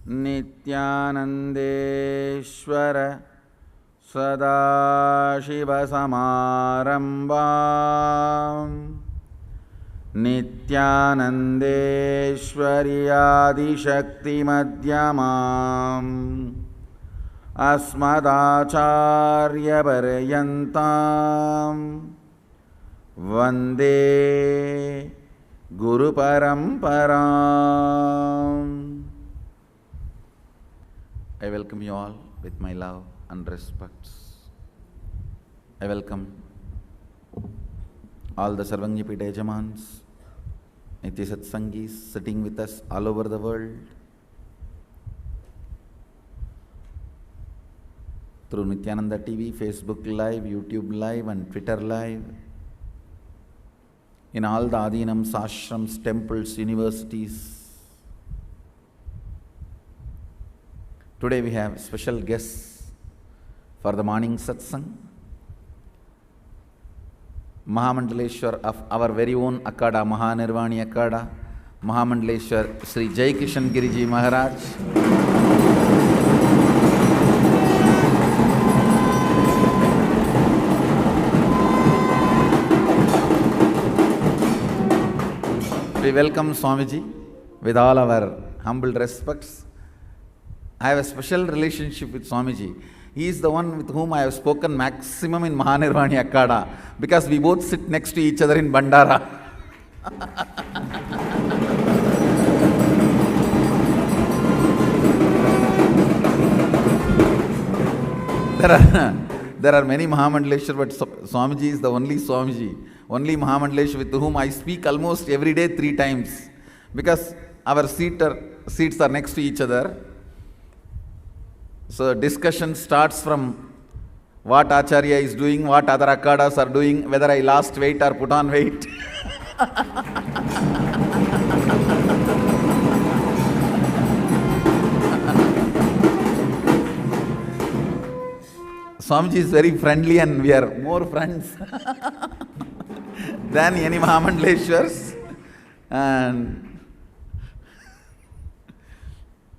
नित्यानन्देश्वर सदाशिवसमारम्भाम् नित्यानन्देश्वर्यादिशक्तिमध्यमाम् अस्मदाचार्यपर्यन्ताम् वन्दे गुरुपरम्पराम्. I welcome you all with my love and respects. I welcome all the Sarvanyapita Yajamans, Nitya Satsangis sitting with us all over the world through Nityananda TV, Facebook Live, YouTube Live and Twitter Live, in all the Adinams, ashrams, temples, universities. Today we have special guests for the morning satsang. Mahamandaleshwar of our very own Akada, Mahanirvani Akada, Mahamandaleshwar Sri Jai Kishan Giriji Maharaj. We welcome Swamiji with all our humble respects. I have a special relationship with Swamiji. He is the one with whom I have spoken maximum in Mahanirvani Akada because we both sit next to each other in Bandara. There are many Mahamandaleshwar, but Swamiji is the only Swamiji, only Mahamandaleshwar with whom I speak almost every day 3 times because our seats are next to each other. So discussion starts from what Acharya is doing, what other Akadas are doing, whether I lost weight or put on weight. Swamiji is very friendly and we are more friends than any Mahamandaleshwars. And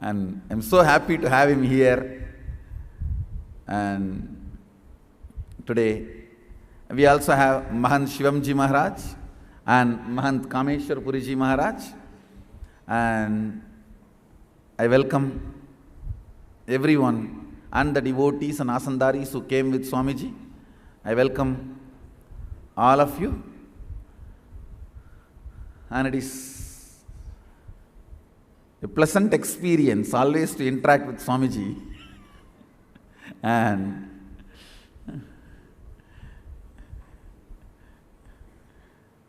I'm so happy to have him here. And today we also have Mahant Shivamji Maharaj and Mahant Kameshwar Puriji Maharaj. And I welcome everyone and the devotees and asandaris who came with Swamiji. I welcome all of you. And it is a pleasant experience always to interact with Swamiji. And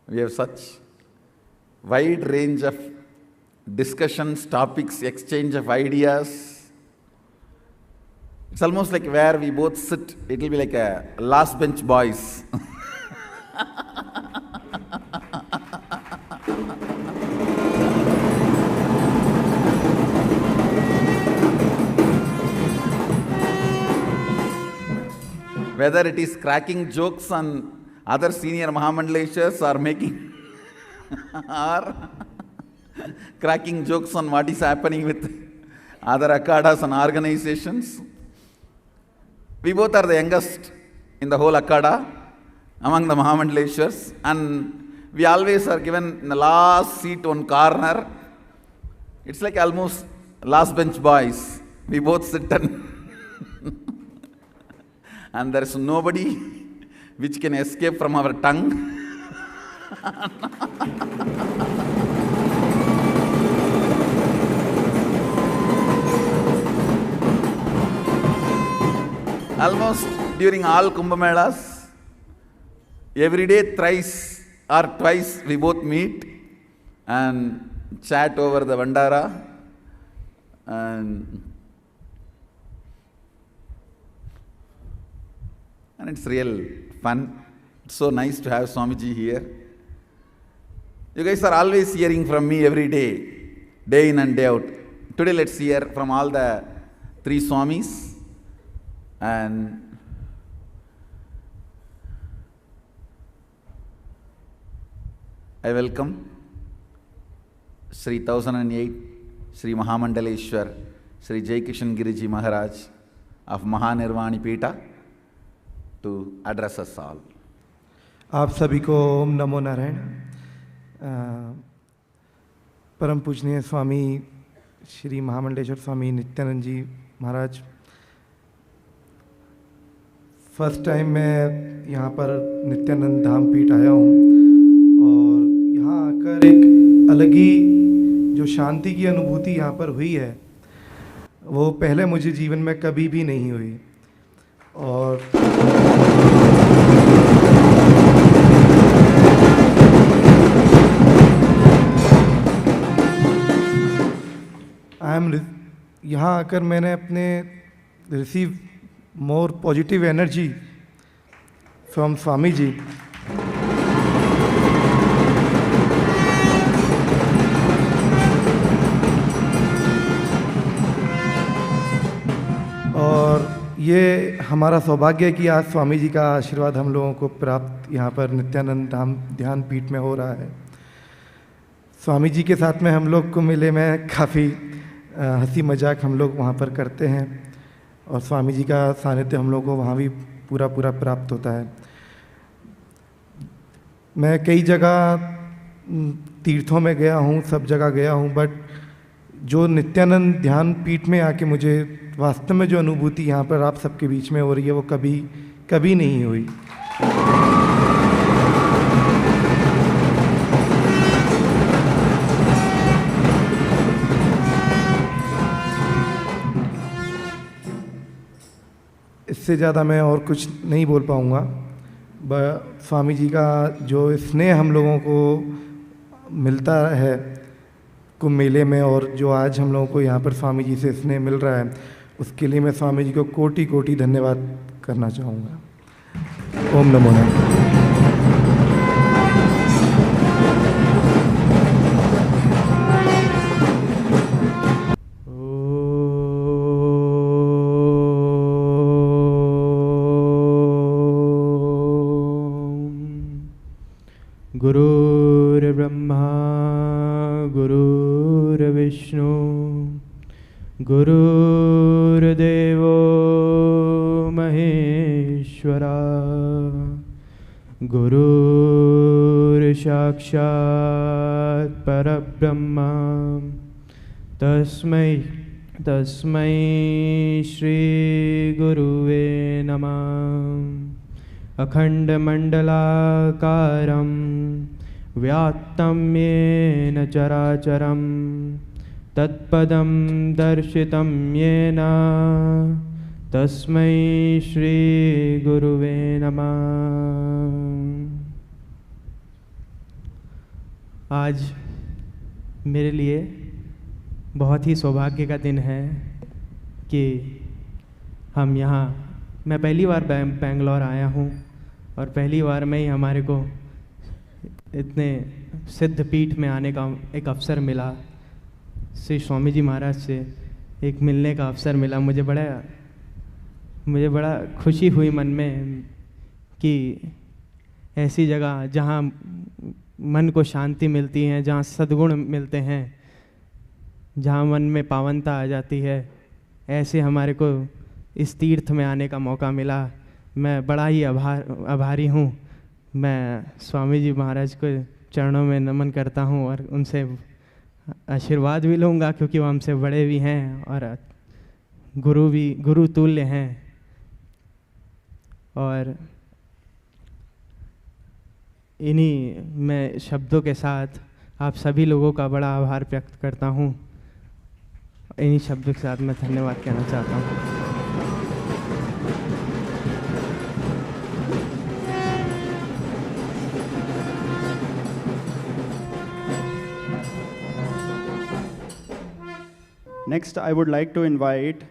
we have such wide range of discussions, topics, exchange of ideas. It's almost like where we both sit, it will be like a last bench boys. Whether it is cracking jokes on other senior Mahamandaleshwars or making or cracking jokes on what is happening with other Akadas and organizations. We both are the youngest in the whole Akada among the Mahamandaleshwars, and we always are given in the last seat, one corner. It's like almost last bench boys. We both sit and there is nobody which can escape from our tongue. Almost during all Kumbh Melas, every day thrice or twice we both meet and chat over the Bandara. And it's real fun. It's so nice to have Swamiji here. You guys are always hearing from me every day, day in and day out. Today let's hear from all the 3 Swamis. And I welcome Sri 1008, Sri Mahamandaleshwar, Sri Jai Kishan Giriji Maharaj of Mahanirvani Peeta to address us all. आप सभी को ओम नमो नारायण। परम पूजनीय स्वामी श्री महामंडलेश्वर स्वामी नित्यानंद जी महाराज, first time मैं यहाँ पर नित्यानंद धाम पीठ आया हूँ और यहाँ आकर एक अलग ही जो शांति की अनुभूति यहाँ पर हुई है वो पहले मुझे जीवन में कभी भी नहीं हुई। और यहाँ आकर मैंने अपने receive more positive energy from Swami ji. और ये हमारा सौभाग्य है कि आज स्वामी जी का आशीर्वाद हम लोगों को प्राप्त यहाँ पर नित्यानंद धाम ध्यान पीठ में हो रहा है। स्वामी जी के साथ में हम लोग को मिले में काफ़ी हंसी मजाक हम लोग वहाँ पर करते हैं और स्वामी जी का सानिध्य हम लोग को वहाँ भी पूरा प्राप्त होता है। मैं कई जगह तीर्थों में गया हूँ, सब जगह गया हूँ, बट जो नित्यानंद ध्यान पीठ में आके मुझे वास्तव में जो अनुभूति यहाँ पर आप सबके बीच में हो रही है वो कभी नहीं हुई। इससे ज़्यादा मैं और कुछ नहीं बोल पाऊँगा। स्वामी जी का जो स्नेह हम लोगों को मिलता है कुंभ मेले में और जो आज हम लोगों को यहाँ पर स्वामी जी से स्नेह मिल रहा है, उसके लिए मैं स्वामी जी को कोटि कोटि धन्यवाद करना चाहूँगा। ओम नमो नारायण। गुरुर्ब्रह्मा गुरुर्विष्णु गुरुर्देवो महेश्वरा गुरुर्साक्षात् परब्रह्मा तस्मै श्री गुरुवे नमः। अखण्डमण्डलाकारं व्याप्तं येन चराचरं तत्पदं दर्शितं येन तस्मै श्री गुरुवे नमः। आज मेरे लिए बहुत ही सौभाग्य का दिन है कि हम यहाँ, मैं पहली बार बेंगलोर आया हूँ और पहली बार में ही हमारे को इतने सिद्ध पीठ में आने का एक अवसर मिला। श्री स्वामी जी महाराज से एक मिलने का अवसर मिला। मुझे बड़ा खुशी हुई मन में कि ऐसी जगह जहाँ मन को शांति मिलती है, जहाँ सद्गुण मिलते हैं, जहाँ मन में पावनता आ जाती है, ऐसे हमारे को इस तीर्थ में आने का मौका मिला। मैं बड़ा ही आभारी हूँ। मैं स्वामी जी महाराज को चरणों में नमन करता हूँ और उनसे आशीर्वाद भी लूँगा, क्योंकि वो हमसे बड़े भी हैं और गुरु तुल्य हैं। और इन्हीं मैं शब्दों के साथ आप सभी लोगों का बड़ा आभार व्यक्त करता हूँ। इन्हीं शब्दों के साथ मैं धन्यवाद कहना चाहता हूँ। Next, I would like to invite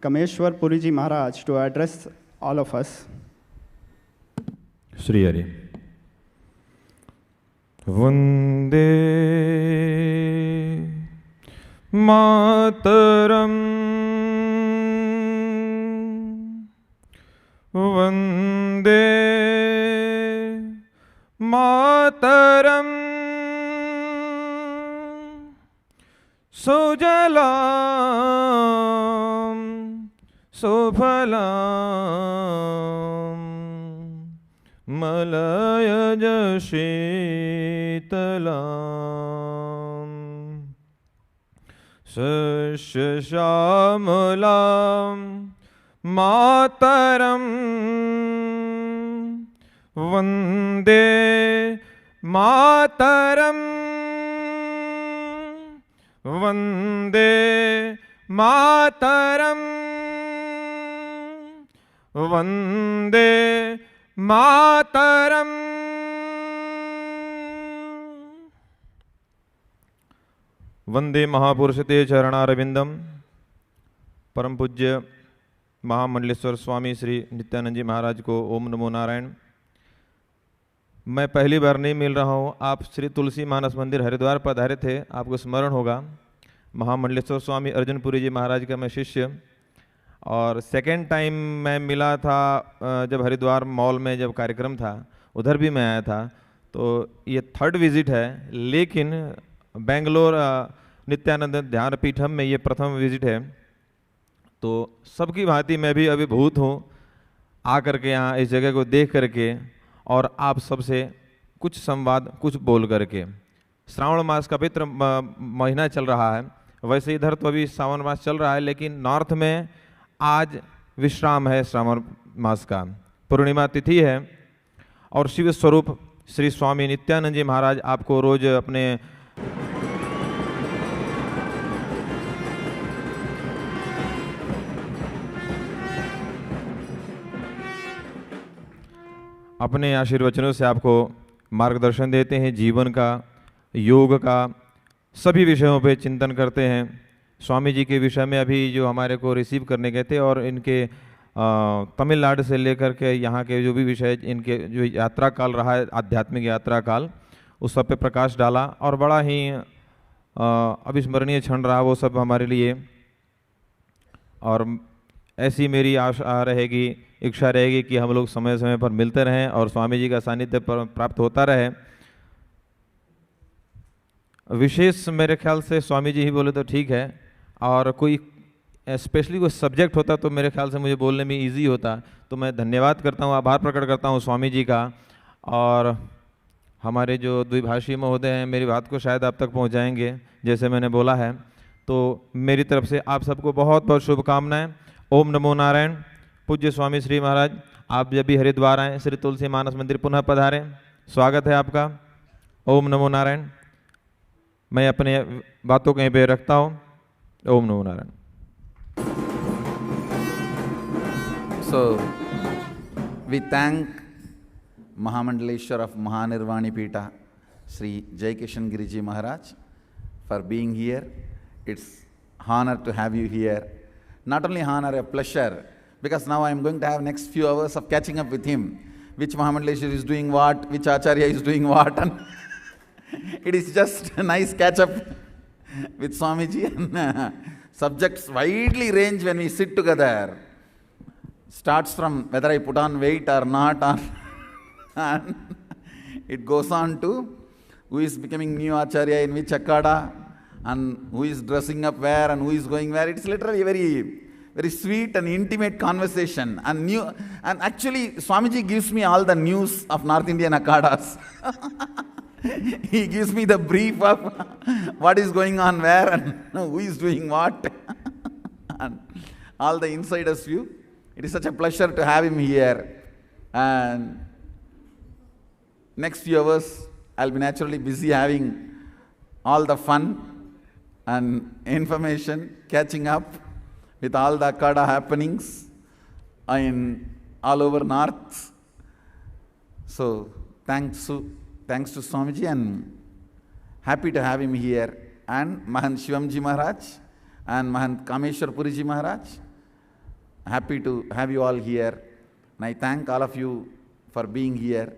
Kameshwar Puriji Maharaj to address all of us. Shri Hari. Vande Mataram Vande Mataram सुजलां सुफलां मलयज शीतलां सस्यश्यामलां मातरं वन्दे मातरं वन्दे मातरं वन्दे मातरम्। वंदे महापुरुष ते चरणारविंदम। परम पूज्य महामंडलेश्वर स्वामी श्री नित्यानंद जी महाराज को ओम नमो नारायण। मैं पहली बार नहीं मिल रहा हूँ। आप श्री तुलसी मानस मंदिर हरिद्वार पधारे थे, आपको स्मरण होगा। महामंडलेश्वर स्वामी अर्जुनपुरी जी महाराज का मैं शिष्य, और सेकेंड टाइम मैं मिला था जब हरिद्वार मॉल में जब कार्यक्रम था, उधर भी मैं आया था। तो ये थर्ड विजिट है, लेकिन बेंगलोर नित्यानंद ध्यान पीठम में ये प्रथम विजिट है। तो सबकी भांति मैं भी अभिभूत हूँ आकर के यहाँ इस जगह को देख करके, और आप सबसे कुछ संवाद कुछ बोल करके। श्रावण मास का पवित्र महीना चल रहा है। वैसे इधर तो अभी सावन मास चल रहा है, लेकिन नॉर्थ में आज विश्राम है श्रावण मास का, पूर्णिमा तिथि है। और शिव स्वरूप श्री स्वामी नित्यानंद जी महाराज आपको रोज अपने आशीर्वचनों से आपको मार्गदर्शन देते हैं, जीवन का, योग का, सभी विषयों पे चिंतन करते हैं। स्वामी जी के विषय में अभी जो हमारे को रिसीव करने गए थे, और इनके तमिलनाडु से लेकर के यहाँ के जो भी विषय, इनके जो यात्रा काल रहा है, आध्यात्मिक यात्रा काल, उस सब पे प्रकाश डाला, और बड़ा ही अविस्मरणीय क्षण रहा वो सब हमारे लिए। और ऐसी मेरी आशा रहेगी, इच्छा रहेगी कि हम लोग समय समय पर मिलते रहें और स्वामी जी का सानिध्य प्राप्त होता रहे। विशेष मेरे ख्याल से स्वामी जी ही बोले तो ठीक है, और कोई स्पेशली कोई सब्जेक्ट होता तो मेरे ख्याल से मुझे बोलने में इजी होता। तो मैं धन्यवाद करता हूँ, आभार प्रकट करता हूँ स्वामी जी का। और हमारे जो द्विभाषी महोदय हैं मेरी बात को शायद आप तक पहुँचाएंगे जैसे मैंने बोला है। तो मेरी तरफ से आप सबको बहुत बहुत शुभकामनाएं। ओम नमो नारायण। पूज्य स्वामी श्री महाराज, आप जब भी हरिद्वार आएँ, श्री तुलसी मानस मंदिर पुनः पधारें, स्वागत है आपका। ओम नमो नारायण। मैं अपने बातों कहीं पे रखता हूँ। ओम नमो Narayan. So we thank Mahamandaleshwar of Mahanirvani Pita, Sri Jai Kishan Giriji Maharaj, for being here. It's honor to have you here. Not only honor, a pleasure, because now I am going to have next few hours of catching up with him. Which Mahamandaleshwar is doing what, which Acharya is doing what, and it is just a nice catch up with Swamiji, and subjects widely range when we sit together. Starts from whether I put on weight or not, or and it goes on to who is becoming new Acharya in which Akada, and who is dressing up where, and who is going where. It's literally very sweet and intimate conversation. And actually Swamiji gives me all the news of North Indian Akadas. He gives me the brief of what is going on where and who is doing what, and all the insider's view. It is such a pleasure to have him here. And next few hours I'll be naturally busy having all the fun and information, catching up with all the Akada happenings in all over North. So thanks to Swamiji, and happy to have him here. And Mahant Shivamji Maharaj and Mahant Kameshwar Puriji Maharaj, happy to have you all here. And I thank all of you for being here.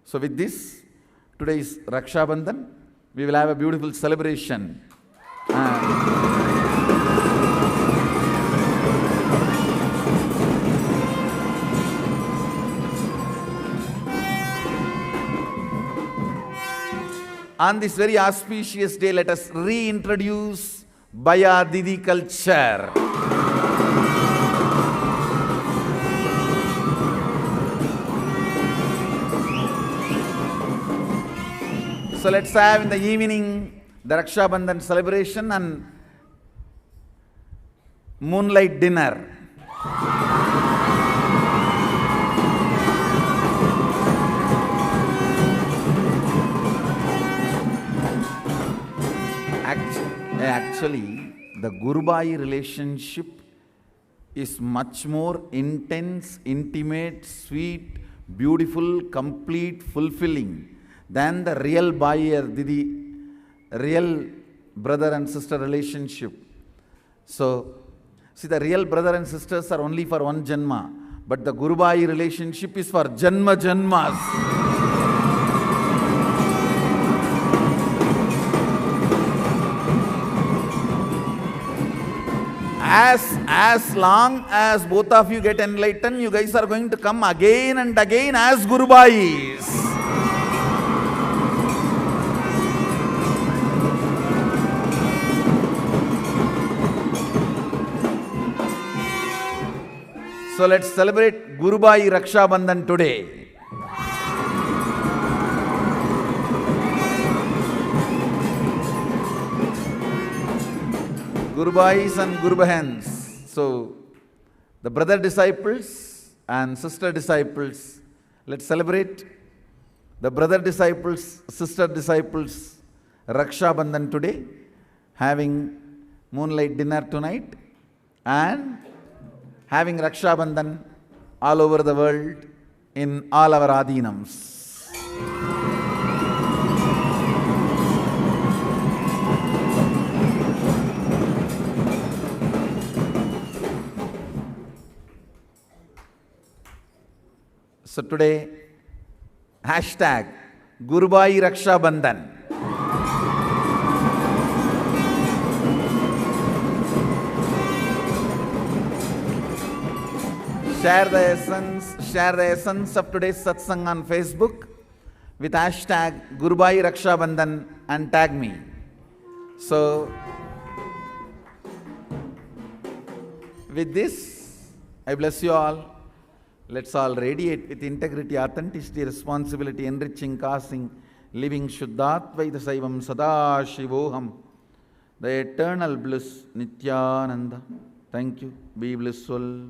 So with this, today is Raksha Bandhan. We will have a beautiful celebration. On this very auspicious day, let us reintroduce Baya Didi culture. So let's have in the evening the Raksha Bandhan celebration and moonlight dinner. Actually, the Gurubai relationship is much more intense, intimate, sweet, beautiful, complete, fulfilling than the real Bai or Didi, real brother and sister relationship. So, see, the real brother and sisters are only for one Janma, but the Gurubai relationship is for Janma Janmas. As long as both of you get enlightened, you guys are going to come again and again as Gurubais. So let's celebrate Gurubai Raksha Bandhan today. Gurubais and Gurubahans. So, the brother disciples and sister disciples, let's celebrate the brother disciples, sister disciples, Raksha Bandhan today, having moonlight dinner tonight, and having Raksha Bandhan all over the world in all our Adinams. So today, hashtag Gurubai Raksha Bandhan. Share the essence of today's satsang on Facebook with hashtag Gurubai Raksha Bandhan and tag me. So, with this, I bless you all. Let's all radiate with integrity, authenticity, responsibility, enriching, causing, living Shuddhatvaita Saivam Sada Shivoham, the eternal bliss, Nityananda. Thank you. Be blissful.